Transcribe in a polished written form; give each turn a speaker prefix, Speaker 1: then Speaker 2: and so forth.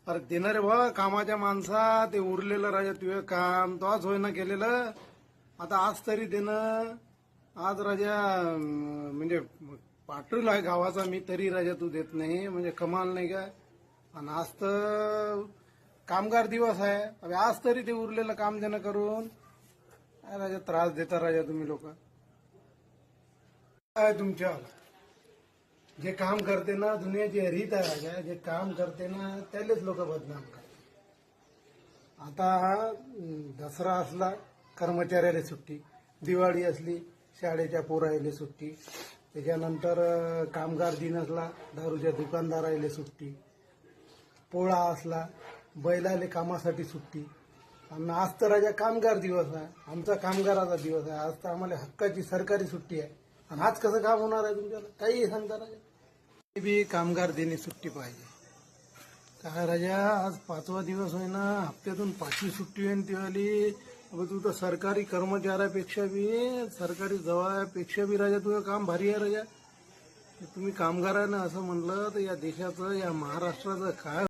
Speaker 1: अरे देणार रे बा कामाच्या माणसा ते उरलेलं राजा तुझं काम तोच होईना केलेलं. आता आज तरी देणं. आज राजा म्हणजे पाटील आहे गावाचा मी तरी राजा तू देत नाही म्हणजे कमाल नाही का. आणि आज तर कामगार दिवस आहे. अबे आज तरी ते उरलेलं काम देणं करून काय राजा त्रास देता राजा तुम्ही लोक. काय तुमच्या जे काम करते ना दुनियाची रीत आहे राजा. जे काम करते ना त्यालेच लोक बदनाम करतात. आता दसरा असला कर्मचाऱ्याला सुट्टी, दिवाळी असली शाळेच्या पोरायले सुट्टी, त्याच्यानंतर कामगार दिन असला दारूच्या दुकानदारायले सुट्टी, पोळा असला बैलाले कामासाठी सुट्टी. आणि आज तर राजा कामगार दिवस आहे. आमचा कामगाराचा दिवस आहे. आज तर आम्हाला हक्काची सरकारी सुट्टी आहे. आणि आज कसं काम होणार आहे तुमच्याला काही सांगता राजा. बी कामगार देणे सुट्टी पाहिजे. काय राजा आज 5वा दिवस आहे ना. हप्त्यातून 5वी सुट्टी आहे तिवाली. तू तर सरकारी कर्मचाऱ्यापेक्षा बी सरकारी जवायापेक्षा बी राजा तुझं काम भारी आहे राजा. तुम्ही कामगारानं असं म्हणलं तर या देशाचं या महाराष्ट्राचं काय